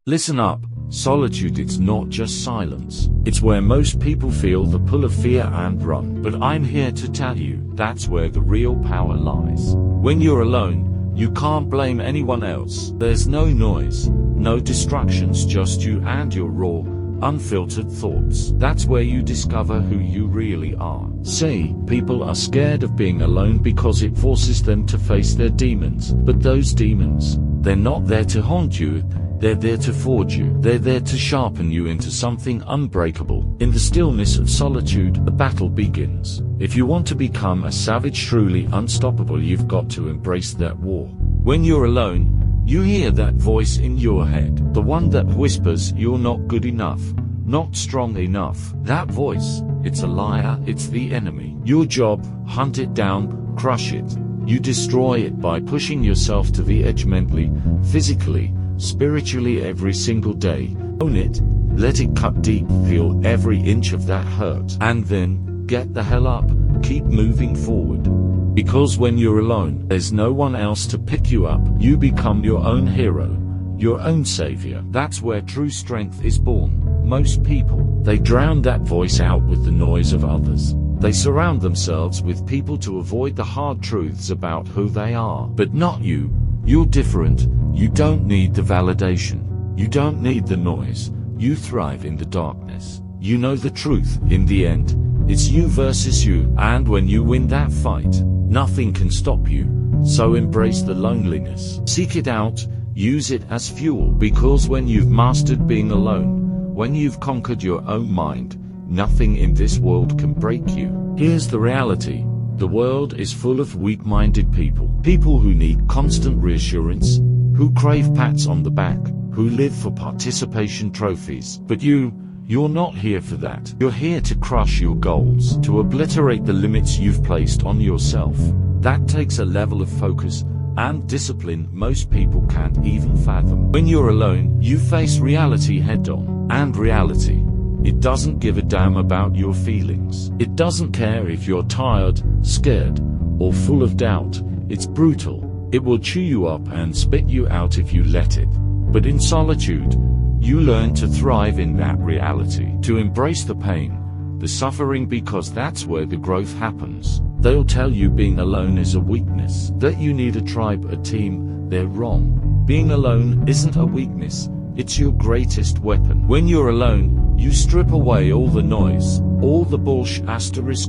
Listen up, solitude, it's not just silence. It's where most people feel the pull of fear and run. But I'm here to tell you, that's where the real power lies. When you're alone, you can't blame anyone else. There's no noise, no distractions, just you and your raw, unfiltered thoughts. That's where you discover who you really are. See, people are scared of being alone because it forces them to face their demons. But those demons, they're not there to haunt you. They're there to forge you. They're there to sharpen you into something unbreakable. In the stillness of solitude, the battle begins. If you want to become a savage, truly unstoppable, you've got to embrace that war. When you're alone, you hear that voice in your head, the one that whispers you're not good enough, not strong enough. That voice, it's a liar, it's the enemy. Your job, hunt it down, crush it. You destroy it by pushing yourself to the edge mentally, physically, spiritually every single day. Own it, let it cut deep, feel every inch of that hurt, and then get the hell up, keep moving forward. Because when you're alone, there's no one else to pick you up. You become your own hero, your own savior. That's where true strength is born. Most people, they drown that voice out with the noise of others. They surround themselves with people to avoid the hard truths about who they are. But not you. You're different. You don't need the validation. You don't need the noise. You thrive in the darkness. You know the truth. In the end, it's you versus you. And when you win that fight, nothing can stop you. So embrace the loneliness. Seek it out. Use it as fuel. Because when you've mastered being alone, when you've conquered your own mind, nothing in this world can break you. Here's the reality. The world is full of weak-minded people. People who need constant reassurance, who crave pats on the back, who live for participation trophies. But you're not here for that. You're here to crush your goals, to obliterate the limits you've placed on yourself. That takes a level of focus and discipline most people can't even fathom. When you're alone, you face reality head-on. And reality, it doesn't give a damn about your feelings. It doesn't care if you're tired, scared, or full of doubt. It's brutal. It will chew you up and spit you out if you let it. But in solitude, you learn to thrive in that reality, to embrace the pain, the suffering, because that's where the growth happens. They'll tell you being alone is a weakness, that you need a tribe, a team. They're wrong. Being alone isn't a weakness. It's your greatest weapon. When you're alone, you strip away all the noise, all the bullshit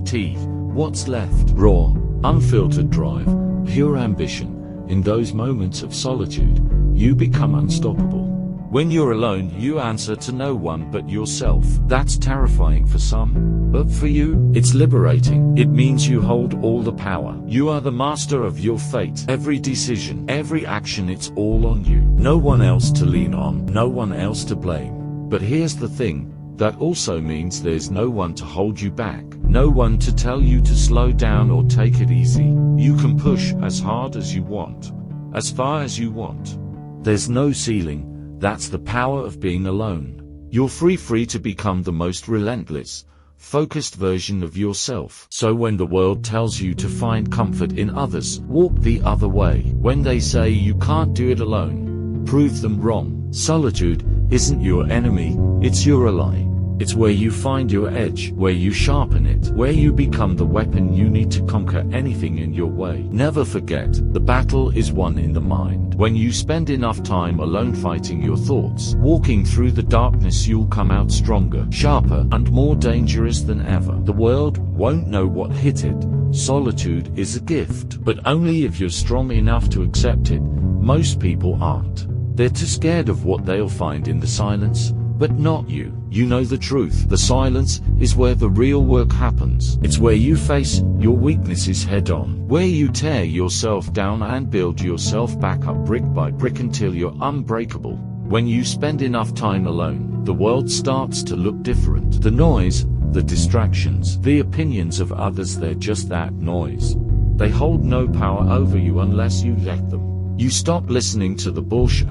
*T. What's left? Raw, unfiltered drive, pure ambition. In those moments of solitude, you become unstoppable. When you're alone, you answer to no one but yourself. That's terrifying for some, but for you, it's liberating. It means you hold all the power. You are the master of your fate. Every decision, every action, it's all on you. No one else to lean on, no one else to blame. But here's the thing, that also means there's no one to hold you back. No one to tell you to slow down or take it easy. You can push as hard as you want, as far as you want. There's no ceiling. That's the power of being alone. You're free to become the most relentless, focused version of yourself. So when the world tells you to find comfort in others, walk the other way. When they say you can't do it alone, prove them wrong. Solitude isn't your enemy, it's your ally. It's where you find your edge, where you sharpen it, where you become the weapon you need to conquer anything in your way. Never forget, the battle is won in the mind. When you spend enough time alone fighting your thoughts, walking through the darkness, you'll come out stronger, sharper, and more dangerous than ever. The world won't know what hit it. Solitude is a gift, but only if you're strong enough to accept it. Most people aren't. They're too scared of what they'll find in the silence. But not you. You know the truth. The silence is where the real work happens. It's where you face your weaknesses head on, where you tear yourself down and build yourself back up brick by brick until you're unbreakable. When you spend enough time alone, the world starts to look different. The noise, the distractions, the opinions of others, they're just that noise. They hold no power over you unless you let them. You stop listening to the bullshit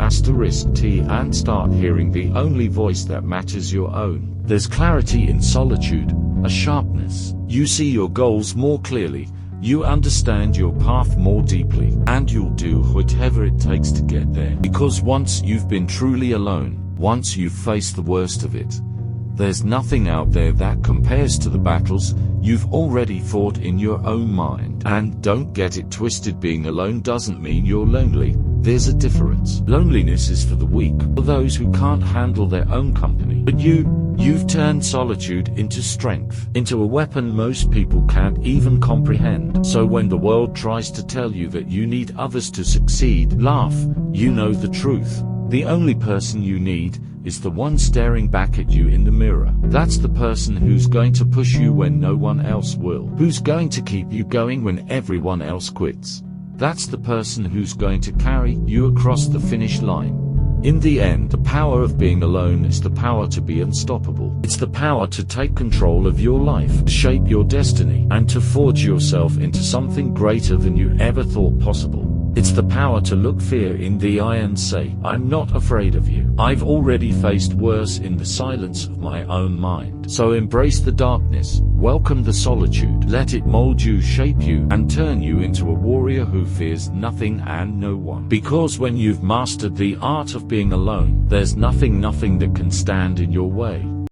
*T and start hearing the only voice that matters, your own. There's clarity in solitude, a sharpness. You see your goals more clearly, you understand your path more deeply, and you'll do whatever it takes to get there. Because once you've been truly alone, Once you've faced the worst of it, there's nothing out there that compares to the battles you've already fought in your own mind. And don't get it twisted, being alone doesn't mean you're lonely. There's a difference. Loneliness is for the weak, for those who can't handle their own company. But you've turned solitude into strength, into a weapon most people can't even comprehend. So when the world tries to tell you that you need others to succeed, laugh. You know the truth. The only person you need is the one staring back at you in the mirror. That's the person who's going to push you when no one else will, who's going to keep you going when everyone else quits. That's the person who's going to carry you across the finish line. In the end, the power of being alone is the power to be unstoppable. It's the power to take control of your life, to shape your destiny, and to forge yourself into something greater than you ever thought possible. It's the power to look fear in the eye and say, I'm not afraid of you. I've already faced worse in the silence of my own mind. So embrace the darkness, welcome the solitude, let it mold you, shape you, and turn you into a warrior who fears nothing and no one. Because when you've mastered the art of being alone, there's nothing that can stand in your way.